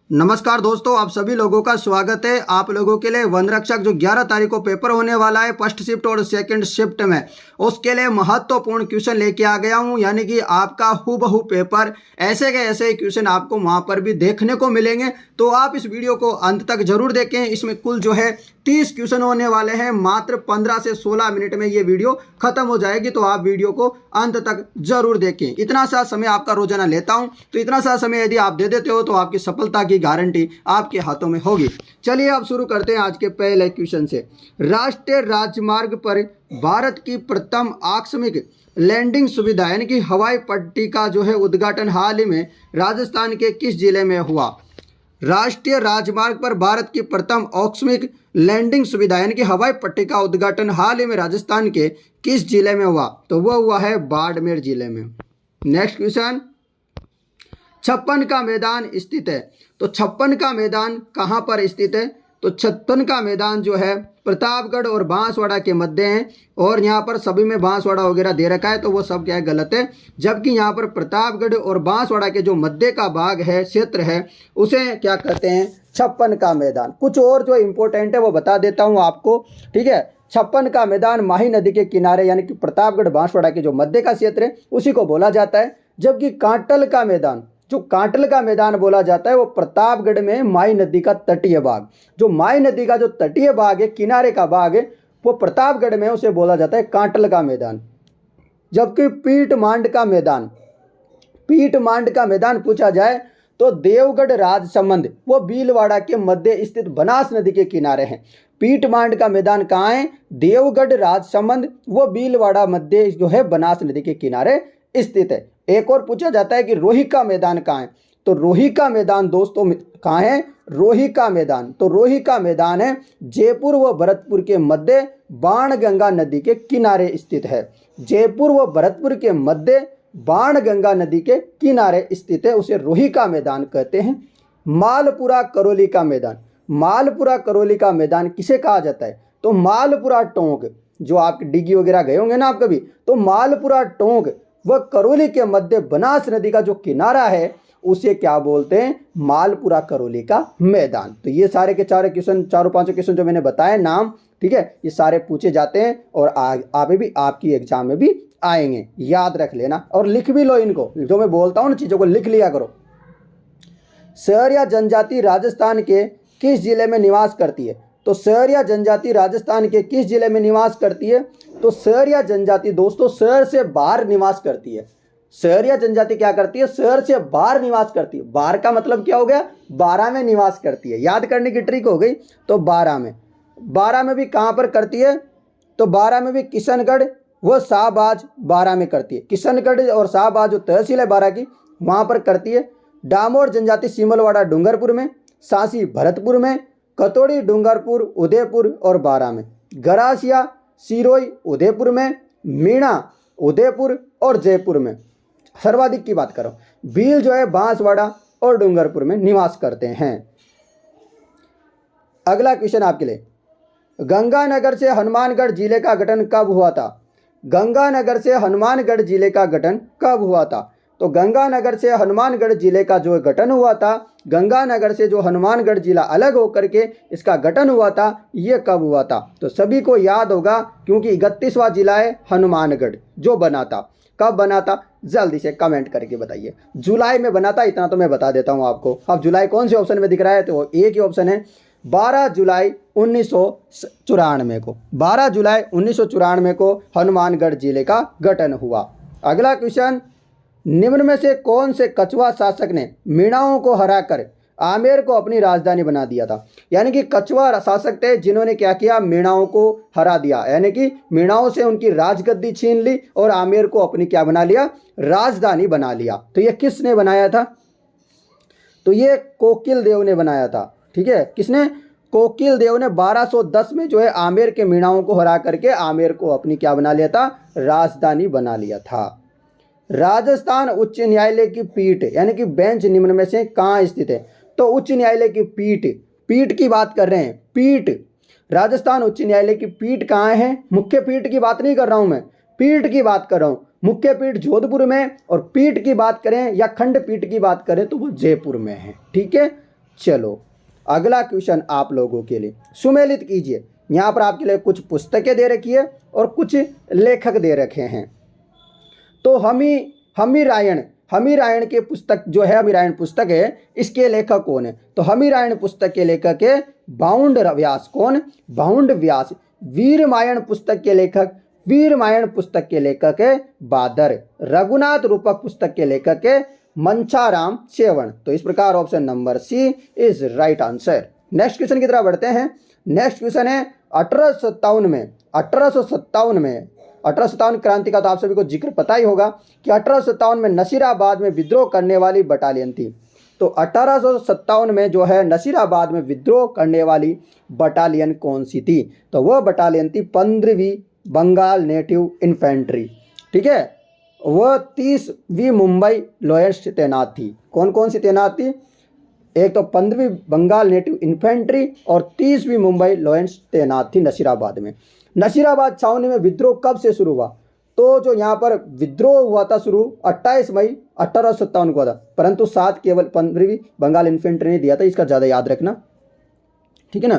नमस्कार दोस्तों, आप सभी लोगों का स्वागत है। आप लोगों के लिए वन रक्षक जो 11 तारीख को पेपर होने वाला है फर्स्ट शिफ्ट और सेकंड शिफ्ट में, उसके लिए महत्वपूर्ण क्वेश्चन लेके आ गया हूं। यानी कि आपका हूबहू पेपर ऐसे के ऐसे क्वेश्चन आपको वहां पर भी देखने को मिलेंगे। तो आप इस वीडियो को अंत तक जरूर देखें। इसमें कुल जो है 30 क्वेश्चन होने वाले हैं। मात्र 15 से 16 मिनट में ये वीडियो खत्म हो जाएगी, तो आप वीडियो को अंत तक जरूर देखें। इतना सा समय आपका रोजाना लेता हूं, तो इतना सा समय यदि आप दे देते हो तो आपकी सफलता की गारंटी आपके हाथों में होगी। चलिए अब शुरू करते हैं आज के पहले क्वेश्चन से। राष्ट्रीय राजमार्ग पर भारत की प्रथम आकस्मिक लैंडिंग सुविधा यानी कि हवाई पट्टी का जो है उद्घाटन हाल ही में राजस्थान के किस जिले में हुआ? राष्ट्रीय राजमार्ग पर भारत की प्रथम आकस्मिक लैंडिंग सुविधा यानी कि हवाई पट्टी का उद्घाटन हाल ही में राजस्थान के किस जिले में हुआ? तो वो हुआ है बाड़मेर जिले में। नेक्स्ट क्वेश्चन, छप्पन का मैदान स्थित है। तो छप्पन का मैदान कहाँ पर स्थित है? तो छप्पन का मैदान जो है प्रतापगढ़ और बांसवाड़ा के मध्य है। और यहाँ पर सभी में बांसवाड़ा वगैरह दे रखा है, तो वो सब क्या है, गलत है। जबकि यहाँ पर प्रतापगढ़ और बांसवाड़ा के जो मध्य का भाग है, क्षेत्र है, उसे क्या कहते हैं? छप्पन का मैदान। कुछ और जो इम्पोर्टेंट है वो बता देता हूँ आपको, ठीक है। छप्पन का मैदान माही नदी के किनारे यानी कि प्रतापगढ़ बांसवाड़ा के जो मध्य का क्षेत्र है उसी को बोला जाता है। जबकि कांटल का मैदान, जो कांटल का मैदान बोला जाता है, वो प्रतापगढ़ में माही नदी का तटीय भाग, जो माही नदी का जो तटीय भाग है, किनारे का भाग है, वो प्रतापगढ़ में उसे बोला जाता है कांटल का मैदान। जबकि पीठ मांड का मैदान, पीठ मांड का मैदान पूछा जाए तो देवगढ़ राजसमंद वो भीलवाड़ा के मध्य स्थित बनास नदी के किनारे है। पीठ मांड का मैदान कहाँ है? देवगढ़ राजसमंद वो भीलवाड़ा मध्य जो है बनास नदी के किनारे स्थित है। एक और पूछा जाता है कि रोही का मैदान कहाँ है? तो रोही का मैदान दोस्तों कहाँ है? रोही का मैदान, तो रोही का मैदान है जयपुर व भरतपुर के मध्य बाणगंगा नदी के किनारे स्थित है। जयपुर व भरतपुर के मध्य बाणगंगा नदी के किनारे स्थित है, उसे रोही का मैदान कहते हैं। मालपुरा करौली का मैदान, मालपुरा करौली का मैदान किसे कहा जाता है? तो मालपुरा टोंक, जो आप डिग्गी वगैरह गए होंगे ना आप कभी, तो मालपुरा टोंक वह करौली के मध्य बनास नदी का जो किनारा है उसे क्या बोलते हैं? मालपुरा करौली का मैदान। तो ये सारे के सारे क्वेश्चन, चारों पांचों क्वेश्चन जो मैंने बताए नाम, ठीक है, ये सारे पूछे जाते हैं और आगे भी आपकी एग्जाम में भी आएंगे, याद रख लेना और लिख भी लो इनको। जो मैं बोलता हूँ ना चीजों को लिख लिया करो। सहरिया जनजाति राजस्थान के किस जिले में निवास करती है? तो सहरिया जनजाति राजस्थान के किस जिले में निवास करती है? तो सहरिया जनजाति दोस्तों शहर से बाहर निवास करती है। सहरिया जनजाति क्या करती है? शहर से बाहर निवास करती है। बाहर का मतलब क्या हो गया? 12 में निवास करती है। याद करने की ट्रिक हो गई। तो 12 में, 12 में भी कहाँ पर करती है? तो 12 में भी किशनगढ़ व शाहबाज 12 में करती है। किशनगढ़ और शाहबाज जो तहसील है 12 की, वहाँ पर करती है। डामोर जनजाति सीमलवाड़ा डूंगरपुर में, सांसी भरतपुर में, कतौड़ी डूंगरपुर उदयपुर और 12 में, गरासिया सिरोई उदयपुर में, मीणा उदयपुर और जयपुर में। सर्वाधिक की बात करो, भील जो है बांसवाड़ा और डूंगरपुर में निवास करते हैं। अगला क्वेश्चन आपके लिए, गंगानगर से हनुमानगढ़ जिले का गठन कब हुआ था? गंगानगर से हनुमानगढ़ जिले का गठन कब हुआ था? तो गंगानगर से हनुमानगढ़ जिले का जो गठन हुआ था, गंगानगर से जो हनुमानगढ़ जिला अलग होकर के इसका गठन हुआ था, ये कब हुआ था? तो सभी को याद होगा क्योंकि 31वां जिला है हनुमानगढ़ जो बना था। कब बना था? जल्दी से कमेंट करके बताइए। जुलाई में बना था, इतना तो मैं बता देता हूँ आपको। अब जुलाई कौन से ऑप्शन में दिख रहा है? तो वो एक ही ऑप्शन है, 12 जुलाई 1994 को। 12 जुलाई 1994 को हनुमानगढ़ जिले का गठन हुआ। अगला क्वेश्चन, निम्न में से कौन से कछुआ शासक ने मीणाओं को हराकर आमेर को अपनी राजधानी बना दिया था? यानी कि कछुआ शासक थे जिन्होंने क्या किया? मीणाओं को हरा दिया, यानी कि मीणाओं से उनकी राजगद्दी छीन ली और आमेर को अपनी क्या बना लिया? राजधानी बना लिया। तो ये किसने बनाया था? तो ये कोकिल देव ने बनाया था, ठीक है। किसने? कोकिल देव ने 1210 में जो है आमेर के मीणाओं को हरा करके आमेर को अपनी क्या बना लिया था? राजधानी बना लिया था। राजस्थान उच्च न्यायालय की पीठ यानी कि बेंच निम्न में से कहाँ स्थित है? तो उच्च न्यायालय की पीठ, पीठ की बात कर रहे हैं, पीठ। राजस्थान उच्च न्यायालय की पीठ कहाँ है? मुख्य पीठ की बात नहीं कर रहा हूं मैं, पीठ की बात कर रहा हूं। मुख्य पीठ जोधपुर में और पीठ की बात करें या खंड पीठ की बात करें तो वो जयपुर में है, ठीक है। चलो अगला क्वेश्चन आप लोगों के लिए, सुमेलित कीजिए। यहाँ पर आपके लिए कुछ पुस्तकें दे रखी है और कुछ लेखक दे रखे हैं। तो हमीरायण के पुस्तक जो है, हमीरायण पुस्तक है, इसके लेखक कौन है? तो हमीरायण पुस्तक के लेखक है बाउंड व्यास। कौन? बाउंड व्यास। वीरमायण पुस्तक के लेखक है बादर। रघुनाथ रूपक पुस्तक के लेखक है मंछाराम चेवण। तो इस प्रकार option number C is right answer. Next question की तरफ बढ़ते हैं। नेक्स्ट क्वेश्चन है 1857 क्रांति का तो आप सभी को जिक्र पता ही होगा कि 1857 में नसीराबाद में विद्रोह करने वाली बटालियन थी। तो 1857 में जो है नसीराबाद में विद्रोह करने वाली बटालियन कौन सी थी? तो वह बटालियन थी 15वीं बंगाल नेटिव इन्फेंट्री। ठीक है, वह 30वीं मुंबई लॉयर्स तैनात थी। कौन कौन सी तैनात थी? एक तो 15वीं बंगाल नेटिव इन्फेंट्री और 30वीं मुंबई लॉयर्स तैनात थी नसीराबाद में। नसीराबाद छावनी में विद्रोह कब से शुरू हुआ? तो जो यहाँ पर विद्रोह हुआ था शुरू 28 मई 1857 को था, परंतु साथ केवल 15वीं बंगाल इन्फेंट्री ने दिया था। इसका ज़्यादा याद रखना, ठीक है ना।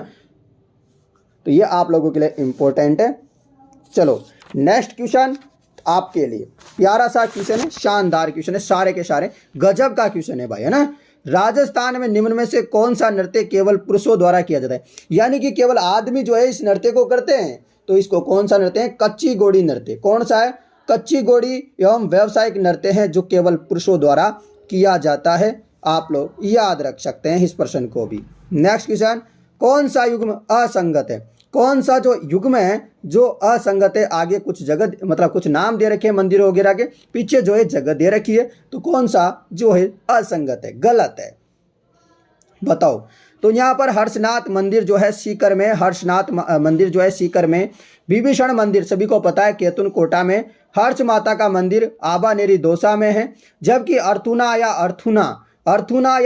तो ये आप लोगों के लिए इंपॉर्टेंट है। चलो नेक्स्ट क्वेश्चन आपके लिए प्यारा सा क्वेश्चन है, शानदार क्वेश्चन है, सारे के सारे गजब का क्वेश्चन है भाई, है ना। राजस्थान में निम्न में से कौन सा नृत्य केवल पुरुषों द्वारा किया जाता है? यानी कि केवल आदमी जो है इस नृत्य को करते हैं। तो इसको कौन सा नृत्य है? कच्ची घोड़ी नृत्य। कौन सा है? कच्ची घोड़ी एवं व्यावसायिक नृत्य है जो केवल पुरुषों द्वारा किया जाता है। आप लोग याद रख सकते हैं इस प्रश्न को भी। नेक्स्ट क्वेश्चन, कौन सा युग्म असंगत है? कौन सा जो युग्म है जो असंगत है? आगे कुछ जगह मतलब कुछ नाम दे रखे हैं मंदिरों वगैरह के, पीछे जो है जगह दे रखी है। तो कौन सा जो है असंगत है, गलत है, बताओ। तो यहाँ पर हर्षनाथ मंदिर जो है सीकर में, हर्षनाथ मंदिर जो है सीकर में, विभीषण मंदिर सभी को पता है केतुन कोटा में, हर्ष माता का मंदिर आबानेरी दौसा में है, जबकि अर्थुना या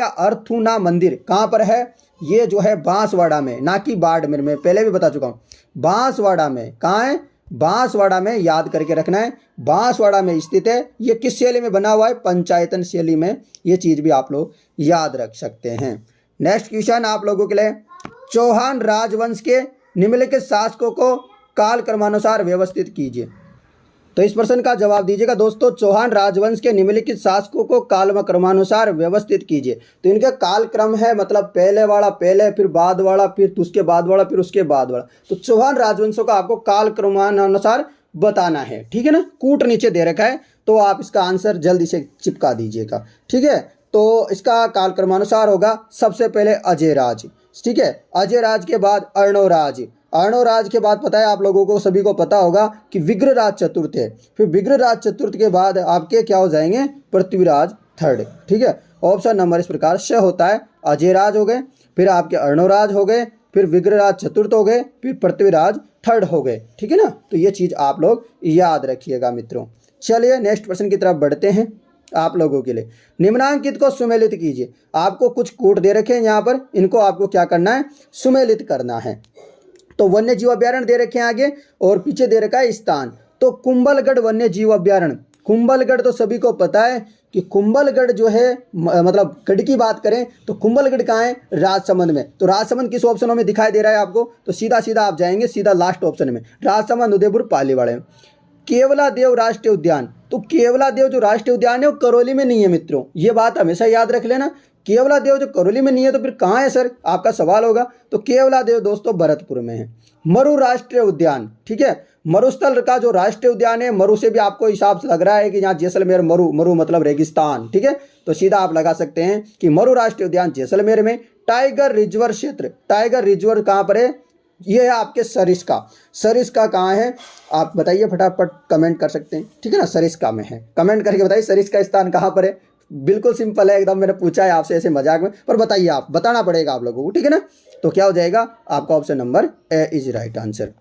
अर्थुना मंदिर कहाँ पर है? ये जो है बांसवाड़ा में, ना कि बाड़मेर में। पहले भी बता चुका हूँ, बांसवाड़ा में। कहाँ है? बांसवाड़ा में, याद करके रखना है, बांसवाड़ा में स्थित है। ये किस शैली में बना हुआ है? पंचायतन शैली में। ये चीज़ भी आप लोग याद रख सकते हैं। नेक्स्ट क्वेश्चन आप लोगों के लिए, चौहान राजवंश के निम्नलिखित शासकों को काल क्रमानुसार व्यवस्थित कीजिए। तो इस प्रश्न का जवाब दीजिएगा दोस्तों। चौहान राजवंश के निम्नलिखित शासकों को काल क्रमानुसार व्यवस्थित कीजिए। तो इनका काल क्रम है, मतलब पहले वाला पहले, फिर बाद वाला, फिर उसके बाद वाला, फिर उसके बाद वाला। तो चौहान राजवंशों का आपको काल क्रमानुसार बताना है, ठीक है ना। कूट नीचे दे रखा है, तो आप इसका आंसर जल्दी से चिपका दीजिएगा, ठीक है। तो इसका काल क्रमानुसार होगा सबसे पहले अजयराज, ठीक है। अजयराज के बाद अर्णोराज, अर्णोराज के बाद पता है आप लोगों को, सभी को पता होगा कि विग्रहराज चतुर्थ है। फिर विग्रहराज चतुर्थ के बाद आपके क्या हो जाएंगे? पृथ्वीराज थर्ड, ठीक है। ऑप्शन नंबर इस प्रकार से होता है, अजयराज हो गए, फिर आपके अर्णोराज हो गए, फिर विग्रहराज चतुर्थ हो गए, फिर पृथ्वीराज थर्ड हो गए, ठीक है ना। तो ये चीज़ आप लोग याद रखिएगा मित्रों। चलिए नेक्स्ट प्रश्न की तरफ बढ़ते हैं। आप लोगों के लिए निम्नांकित को सुमेलित कीजिए। आपको कुछ कोड दे रखे हैं यहाँ पर, इनको आपको क्या करना है? सुमेलित करना है। तो वन्य जीव अभ्यारण्य दे रखे हैं आगे, और पीछे दे रखा है स्थान। तो कुंभलगढ़ वन्य जीव अभ्यारण्य, कुंभलगढ़ तो सभी को पता है कि कुंभलगढ़ जो है, मतलब गढ़ की बात करें तो कुंभलगढ़ कहाँ है? राजसमंद में। तो राजसमंद किस ऑप्शनों में दिखाई दे रहा है आपको? तो सीधा सीधा आप जाएंगे सीधा लास्ट ऑप्शन में, राजसमंद, उदयपुर, पालीवाड़े। केवलादेव राष्ट्रीय उद्यान, तो केवलादेव जो राष्ट्रीय उद्यान है वो करौली में नहीं है मित्रों, ये बात हमेशा याद रख लेना। केवलादेव जो करौली में नहीं है तो फिर कहाँ है सर, आपका सवाल होगा। तो केवलादेव दोस्तों भरतपुर में है। मरु राष्ट्रीय उद्यान, ठीक है, मरुस्थल का जो राष्ट्रीय उद्यान है, मरु से भी आपको हिसाब से लग रहा है कि यहाँ जैसलमेर, मरु मतलब रेगिस्तान, ठीक है। तो सीधा आप लगा सकते हैं कि मरु राष्ट्रीय उद्यान जैसलमेर में। टाइगर रिजर्व क्षेत्र, टाइगर रिजर्व कहाँ पर है? ये है आपके सरिस्का, सरिस्का कहाँ है? आप बताइए, फटाफट कमेंट कर सकते हैं, ठीक है ना। सरिस्का में है, कमेंट करके बताइए सरिस्का स्थान कहाँ पर है। बिल्कुल सिंपल है एकदम, मैंने पूछा है आपसे ऐसे मजाक में, पर बताइए, आप बताना पड़ेगा आप लोगों को, ठीक है ना। तो क्या हो जाएगा? आपका option number A is right answer.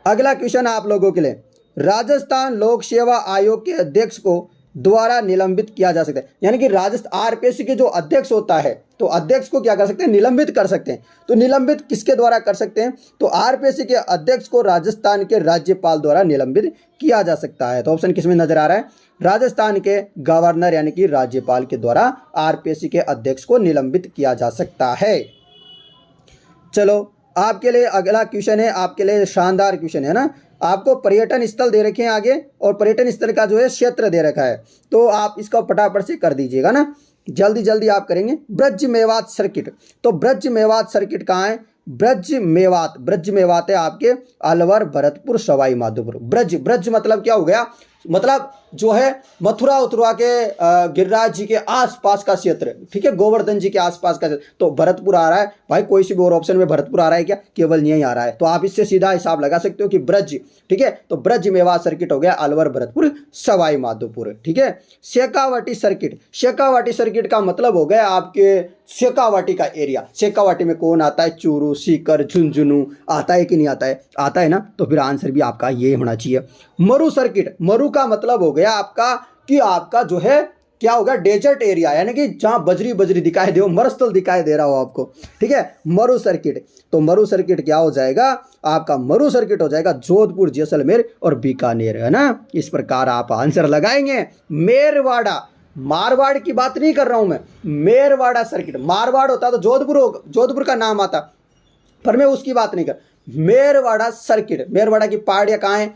अगला क्वेश्चन आप लोगों के लिए, राजस्थान लोक सेवा आयोग के अध्यक्ष को द्वारा निलंबित किया जा सकता है। यानी कि राजस्थान आरपीएससी के जो अध्यक्ष होता है, तो अध्यक्ष को क्या कर सकते हैं, निलंबित कर सकते हैं। तो निलंबित किसके द्वारा कर सकते हैं, तो आरपीएससी के अध्यक्ष को राजस्थान के राज्यपाल द्वारा निलंबित किया जा सकता है। तो ऑप्शन किसमें नजर आ रहा है, राजस्थान के गवर्नर यानी कि राज्यपाल के द्वारा आरपीएससी के अध्यक्ष को निलंबित किया जा सकता है। चलो आपके लिए अगला क्वेश्चन है, आपके लिए शानदार क्वेश्चन है ना। आपको पर्यटन स्थल दे रखे हैं आगे, और पर्यटन स्थल का जो है क्षेत्र दे रखा है, तो आप इसका फटाफट से कर दीजिएगा ना, जल्दी जल्दी आप करेंगे। ब्रज मेवात सर्किट, तो ब्रज मेवात सर्किट कहाँ है, ब्रज मेवात है आपके अलवर, भरतपुर, सवाई माधोपुर। ब्रज, ब्रज मतलब क्या हो गया, मतलब जो है मथुरा उथुरा के गिरिराज जी के आसपास का क्षेत्र, ठीक है, गोवर्धन जी के आसपास का क्षेत्र। तो भरतपुर आ रहा है भाई, कोई सी भी और ऑप्शन में भरतपुर आ रहा है क्या, केवल यही आ रहा है। तो आप इससे सीधा हिसाब लगा सकते हो कि ब्रज, ठीक है, तो ब्रज मेवात सर्किट हो गया अलवर, भरतपुर, सवाई माधोपुर, ठीक है। शेखावाटी सर्किट, शेखावाटी सर्किट का मतलब हो गया आपके शेखावाटी का एरिया। शेखावाटी में कौन आता है, चूरू, सीकर, झुंझुनू आता है कि नहीं आता है, आता है ना, तो फिर आंसर भी आपका ये होना चाहिए। मरु सर्किट, मरु का मतलब हो गया आपका कि आपका जो है क्या होगा, डेजर्ट एरिया, यानी कि जहां बजरी बजरी दिखाई दे, मरुस्थल दिखाई दे रहा हो आपको, ठीक है, मरु सर्किट। तो मरु सर्किट क्या हो जाएगा आपका, मरु सर्किट हो जाएगा जोधपुर, जैसलमेर और बीकानेर, है ना। इस प्रकार आप आंसर लगाएंगे। मेरवाड़ा, मारवाड़ की बात नहीं कर रहा हूं मैं, मेरवाड़ा सर्किट, मारवाड़ होता तो जोधपुर, जोधपुर का नाम आता, पर मैं उसकी बात नहीं कर। मेरवाड़ा सर्किट, मेरवाड़ा की पहाड़ियां कहाँ है,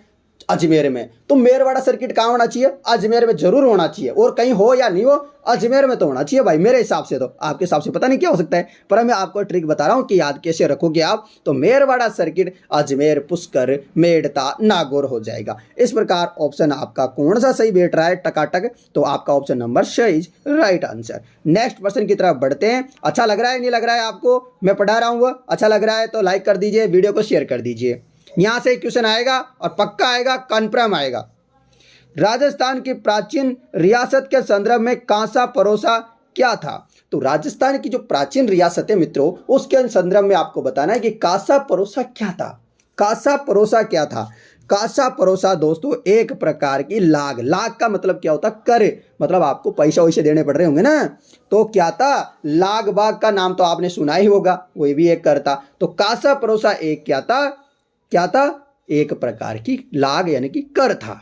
अजमेर में। तो मेरवाड़ा सर्किट कहाँ होना चाहिए, अजमेर में जरूर होना चाहिए, और कहीं हो या नहीं हो, अजमेर में तो होना चाहिए भाई मेरे हिसाब से। तो आपके हिसाब से पता नहीं क्या हो सकता है, पर मैं आपको ट्रिक बता रहा हूं कि याद कैसे रखोगे आप। तो मेरवाड़ा सर्किट अजमेर, पुष्कर, मेड़ता, नागौर हो जाएगा। इस प्रकार ऑप्शन आपका कौन सा सही बैठ रहा है टकाटक, तो आपका option number C is right answer. Next question की तरफ बढ़ते हैं। अच्छा लग रहा है, नहीं लग रहा है आपको मैं पढ़ा रहा हूँ, अच्छा लग रहा है तो लाइक कर दीजिए, वीडियो को शेयर कर दीजिए। यहां से क्वेश्चन आएगा और पक्का आएगा, कन्फर्म आएगा। राजस्थान की प्राचीन रियासत के संदर्भ में कांसा परोसा क्या था। तो राजस्थान की जो प्राचीन रियासत है मित्रों, उसके संदर्भ में आपको बताना है कि कांसा परोसा क्या था। कांसा परोसा क्या था, कांसा परोसा दोस्तों एक प्रकार की लाग, लाग का मतलब क्या होता, कर, मतलब आपको पैसा वैसे देने पड़ रहे होंगे ना, तो क्या था, लाग बाग का नाम तो आपने सुना ही होगा, वही भी एक कर था। तो कांसा परोसा एक क्या था, क्या था, एक प्रकार की लाग यानी कि कर था।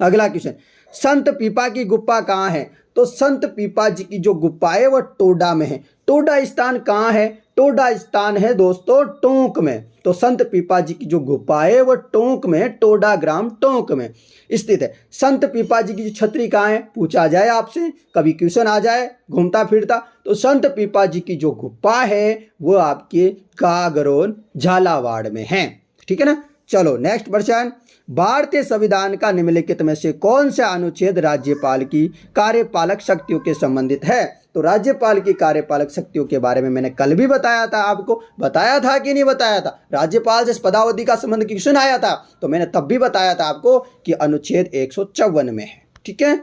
अगला क्वेश्चन, संत पीपा की गुफा कहाँ है। तो संत पीपा जी की जो गुफा है वह टोडा में है। टोडा स्थान कहाँ है, टोडा स्थान है दोस्तों टोंक में। तो संत पीपा जी की जो गुफा है वह टोंक में, टोडा ग्राम टोंक में स्थित है। संत पीपा जी की जो छतरी कहाँ है, पूछा जाए आपसे, कभी क्वेश्चन आ जाए घूमता फिरता, तो संत पीपा जी की जो गुफा है वह आपके कागरोन झालावाड़ में है, ठीक है ना। चलो नेक्स्ट क्वेश्चन, भारतीय संविधान का निम्नलिखित में से कौन सा अनुच्छेद राज्यपाल की कार्यपालक शक्तियों के संबंधित है। तो राज्यपाल की कार्यपालक शक्तियों के बारे में मैंने कल भी बताया था, आपको बताया था कि नहीं बताया था, राज्यपाल से पदावधि का संबंध क्वेश्चन आया था, तो मैंने तब भी बताया था आपको कि अनुच्छेद 154 में है, ठीक है।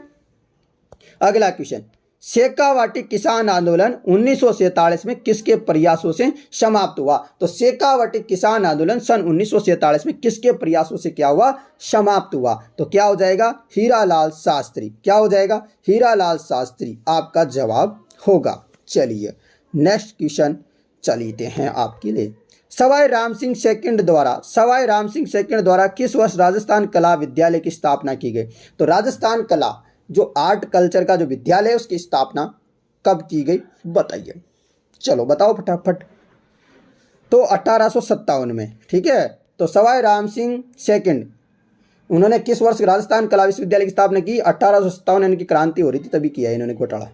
अगला क्वेश्चन, शेखावाटी किसान आंदोलन 1947 में किसके प्रयासों से समाप्त हुआ। तो शेखावाटी किसान आंदोलन सन 1947 में किसके प्रयासों से क्या हुआ, समाप्त हुआ। तो क्या हो जाएगा, हीरालाल शास्त्री, क्या हो जाएगा, हीरालाल शास्त्री आपका जवाब होगा। चलिए नेक्स्ट क्वेश्चन चलते हैं आपके लिए। सवाई राम सिंह सेकंड द्वारा, सवाई राम सिंह सेकंड द्वारा किस वर्ष राजस्थान कला विद्यालय की स्थापना की गई। तो राजस्थान कला जो आर्ट कल्चर का जो विद्यालय है उसकी स्थापना कब की गई बताइए, चलो बताओ फटाफट। तो 1857 में, ठीक है। तो सवाई राम सिंह सेकंड उन्होंने किस वर्ष राजस्थान कला विश्वविद्यालय की स्थापना की, 1857, इनकी क्रांति हो रही थी तभी किया इन्होंने घोटाला,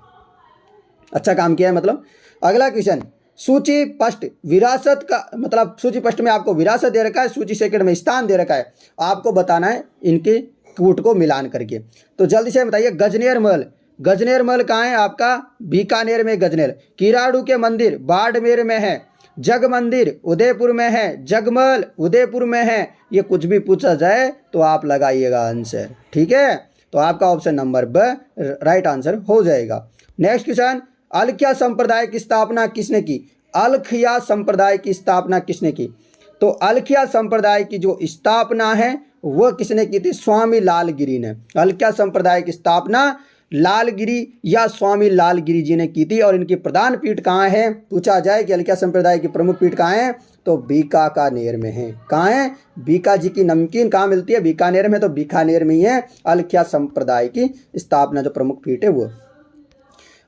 अच्छा काम किया है मतलब। अगला क्वेश्चन, सूची पष्ट विरासत का मतलब, सूची पष्ट में आपको विरासत दे रखा है, सूची सेकंड में स्थान दे रखा है, आपको बताना है इनके कूट को मिलान करके। तो जल्दी से बताइए, गजनेर महल, गजनेर महल कहाँ है आपका, बीकानेर में गजनेर। किराड़ू के मंदिर बाड़मेर में है। जग मंदिर उदयपुर में है। जगमहल उदयपुर में है। ये कुछ भी पूछा जाए तो आप लगाइएगा आंसर, ठीक है। तो आपका ऑप्शन नंबर ब राइट आंसर हो जाएगा। नेक्स्ट क्वेश्चन, अलखिया संप्रदाय की स्थापना किसने की। अलखिया संप्रदाय की स्थापना किसने की। तो अलखिया संप्रदाय की जो स्थापना है वह किसने की थी, स्वामी लाल गिरी ने। अलखिया संप्रदाय की स्थापना लालगिरी या स्वामी लालगिरी जी ने की थी। और इनकी प्रधान पीठ कहाँ है, पूछा जाए कि अलख्या संप्रदाय की प्रमुख पीठ कहाँ है, तो बीकानेर में है। कहाँ है, बीका जी की नमकीन कहाँ मिलती है, बीकानेर में, तो बीकानेर में ही है अलख्या संप्रदाय की स्थापना जो प्रमुख पीठ है वो।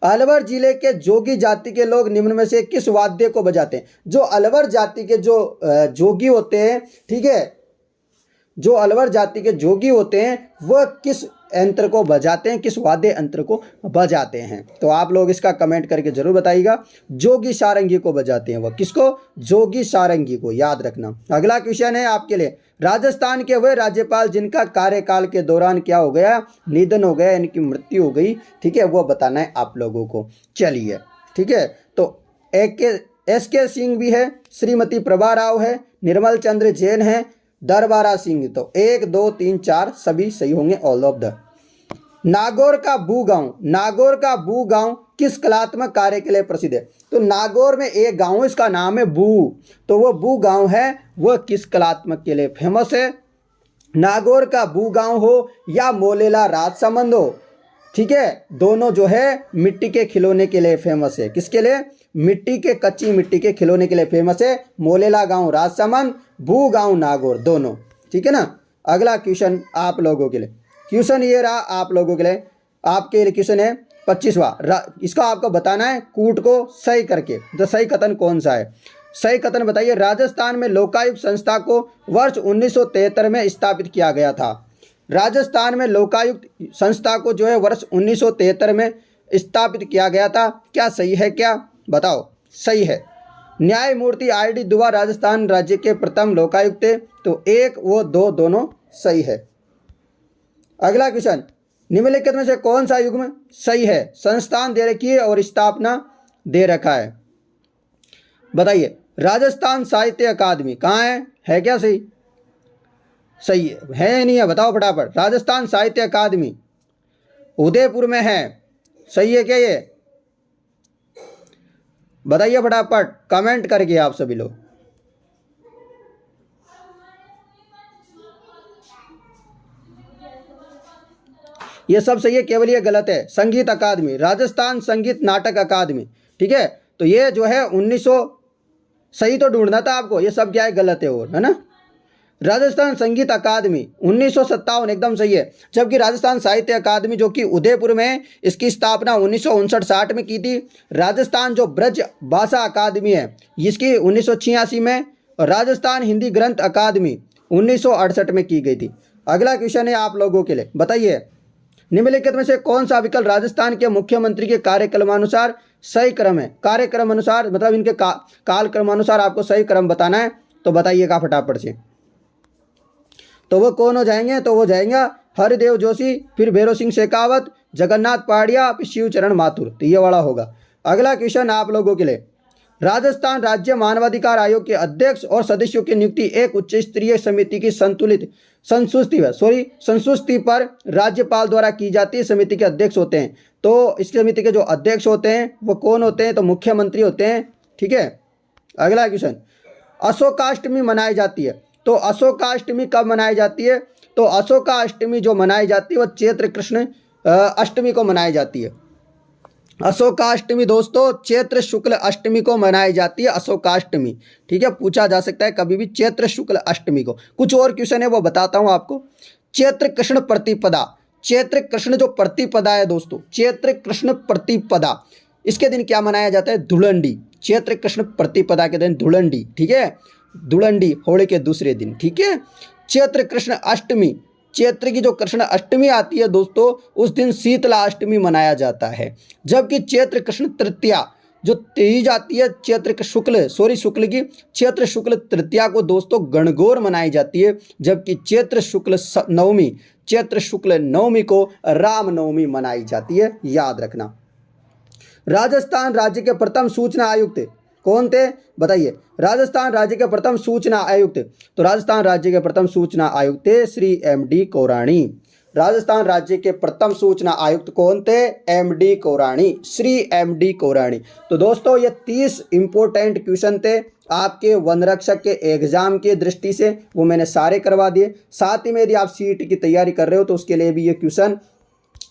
अलवर जिले के जोगी जाति के लोग निम्न में से किस वाद्य को बजाते हैं। जो अलवर जाति के जो जोगी होते हैं, ठीक है, जो अलवर जाति के जोगी होते हैं वह किस यंत्र को बजाते हैं, किस वाद्य यंत्र को बजाते हैं। तो आप लोग इसका कमेंट करके जरूर बताइएगा। जोगी सारंगी को बजाते हैं, वह किसको, जोगी सारंगी को, याद रखना। अगला क्वेश्चन है आपके लिए, राजस्थान के वह राज्यपाल जिनका कार्यकाल के दौरान क्या हो गया, निधन हो गया, इनकी मृत्यु हो गई, ठीक है, वो बताना है आप लोगों को। चलिए, ठीक है, तो एस.के. सिंह भी है, श्रीमती प्रभा राव है, निर्मल चंद्र जैन है, दरबारा सिंह। तो 1 2 3 4 सभी सही होंगे, ऑल ऑफ द। नागौर का बू गांव, नागौर का बू गांव किस कलात्मक कार्य के लिए प्रसिद्ध है। तो नागौर में एक गांव, इसका नाम है बू, तो वो बू गांव है, वह किस कलात्मक के लिए फेमस है। नागौर का बू गांव हो या मोलेला राजसमंद हो, ठीक है, दोनों जो है मिट्टी के खिलौने के लिए फेमस है। किसके लिए, मिट्टी के, कच्ची मिट्टी के खिलौने के लिए फेमस है। मोलेला गांव राजसमंद, बू गांव नागौर, दोनों, ठीक है ना। अगला क्वेश्चन आप लोगों के लिए, क्वेश्चन ये रहा आप लोगों के लिए, आपके लिए क्वेश्चन है 25वां। इसका आपको बताना है कूट को सही करके, तो सही कथन कौन सा है, सही कथन बताइए। राजस्थान में लोकायुक्त संस्था को वर्ष 1973 में स्थापित किया गया था। राजस्थान में लोकायुक्त संस्था को जो है वर्ष 1973 में स्थापित किया गया था, क्या सही है, क्या बताओ, सही है। न्यायमूर्ति आर.डी. दुआ राजस्थान राज्य के प्रथम लोकायुक्त थे, तो 1 व 2 दोनों सही है। अगला क्वेश्चन, निम्नलिखित में से कौन सा युग्म सही है। संस्थान दे रखी है और स्थापना दे रखा है, बताइए। राजस्थान साहित्य अकादमी कहाँ है क्या सही, सही है या नहीं है, बताओ फटाफट। राजस्थान साहित्य अकादमी उदयपुर में है, सही है क्या ये, बताइए फटाफट कमेंट करके आप सभी लोग। ये सब सही है, केवल ये गलत है। संगीत अकादमी, राजस्थान संगीत नाटक अकादमी, ठीक है, तो ये जो है 1900 सही तो ढूंढना था आपको, ये सब क्या है गलत है, और है ना। राजस्थान संगीत अकादमी 1957 एकदम सही है। जबकि राजस्थान साहित्य अकादमी जो कि उदयपुर में है, इसकी स्थापना 1959-60 में की थी। राजस्थान जो ब्रज भाषा अकादमी है, इसकी 1986 में, और राजस्थान हिंदी ग्रंथ अकादमी 1968 में की गई थी। अगला क्वेश्चन है आप लोगों के लिए, बताइए निम्नलिखित में से कौन सा विकल्प राजस्थान के मुख्यमंत्री के कार्यक्रमानुसार सही क्रम है। कार्यक्रम अनुसार मतलब इनके काल क्रमानुसार आपको सही क्रम बताना है, तो बताइएगा फटाफट से। तो वो कौन हो जाएंगे, तो वो जाएंगे हरिदेव जोशी, फिर भैरव सिंह शेखावत, जगन्नाथ पहाड़िया, फिर शिवचरण माथुर, तो ये वाला होगा। अगला क्वेश्चन आप लोगों के लिए, राजस्थान राज्य मानवाधिकार आयोग के अध्यक्ष और सदस्यों की नियुक्ति एक उच्च स्तरीय समिति की संस्तुति पर राज्यपाल द्वारा की जाती है। समिति के अध्यक्ष होते हैं, तो इस समिति के जो अध्यक्ष होते हैं वो कौन होते हैं, तो मुख्यमंत्री होते हैं, ठीक है। अगला क्वेश्चन, अशोकाष्टमी मनाई जाती है, तो अशोकाष्टमी कब मनाई जाती है, तो अशोकाष्टमी जो मनाई जाती है वो चैत्र कृष्ण अष्टमी को मनाई जाती है। अशोकाष्टमी दोस्तों चैत्र शुक्ल अष्टमी को मनाई जाती है, अशोकाष्टमी, ठीक है, पूछा जा सकता है कभी भी चैत्र शुक्ल अष्टमी को। कुछ और क्वेश्चन है वो बताता हूं आपको। चैत्र कृष्ण प्रतिपदा, चैत्र कृष्ण जो प्रतिपदा है दोस्तों, चैत्र कृष्ण प्रतिपदा, इसके दिन क्या मनाया जाता है, धुलंडी। चैत्र कृष्ण प्रतिपदा के दिन धुलंडी, ठीक है, धुलंडी होली के दूसरे दिन, ठीक है। चैत्र कृष्ण अष्टमी, चैत्र की जो कृष्ण अष्टमी आती है दोस्तों, उस दिन शीतला अष्टमी मनाया जाता है। जबकि चैत्र कृष्ण तृतीया जो तीज आती है शुक्ल की चैत्र शुक्ल तृतीया को दोस्तों गणगौर मनाई जाती है। जबकि चैत्र शुक्ल नवमी को रामनवमी मनाई जाती है, याद रखना। राजस्थान राज्य के प्रथम सूचना आयुक्त कौन थे, बताइए। राजस्थान राज्य के प्रथम सूचना आयुक्त, तो राजस्थान राज्य के प्रथम सूचना आयुक्त थे श्री एम.डी. कौराणी। राजस्थान राज्य के प्रथम सूचना आयुक्त कौन थे, एम.डी. कौराणी, श्री एम.डी. कौराणी। तो दोस्तों ये 30 इंपॉर्टेंट क्वेश्चन थे आपके वनरक्षक के एग्जाम की दृष्टि से, वो मैंने सारे करवा दिए। साथ ही में यदि आप सीईटी की तैयारी कर रहे हो तो उसके लिए भी ये क्वेश्चन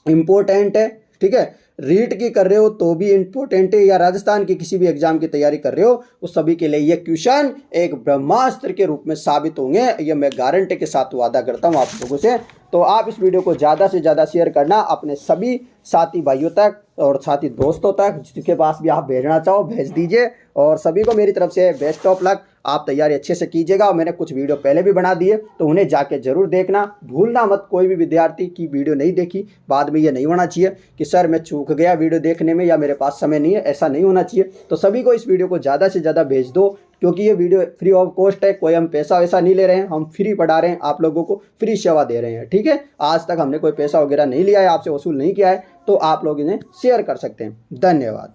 इंपॉर्टेंट है। ठीक है। रीट की कर रहे हो तो भी इम्पोर्टेंट है, या राजस्थान की किसी भी एग्जाम की तैयारी कर रहे हो उस सभी के लिए ये क्वेश्चन एक ब्रह्मास्त्र के रूप में साबित होंगे, ये मैं गारंटी के साथ वादा करता हूँ आप लोगों से। तो आप इस वीडियो को ज़्यादा से ज़्यादा शेयर करना अपने सभी साथी भाइयों तक और साथी दोस्तों तक, जिसके पास भी आप भेजना चाहो भेज दीजिए। और सभी को मेरी तरफ से बेस्ट ऑफ लक, आप तैयारी अच्छे से कीजिएगा। मैंने कुछ वीडियो पहले भी बना दिए तो उन्हें जाके जरूर देखना, भूलना मत। कोई भी विद्यार्थी की वीडियो नहीं देखी बाद में ये नहीं होना चाहिए कि सर मैं चूक गया वीडियो देखने में या मेरे पास समय नहीं है, ऐसा नहीं होना चाहिए। तो सभी को इस वीडियो को ज़्यादा से ज़्यादा भेज दो, क्योंकि ये वीडियो फ्री ऑफ कॉस्ट है, कोई हम पैसा वैसा नहीं ले रहे हैं, हम फ्री पढ़ा रहे हैं, आप लोगों को फ्री सेवा दे रहे हैं, ठीक है। आज तक हमने कोई पैसा वगैरह नहीं लिया है, आपसे वसूल नहीं किया है, तो आप लोग इन्हें शेयर कर सकते हैं। धन्यवाद।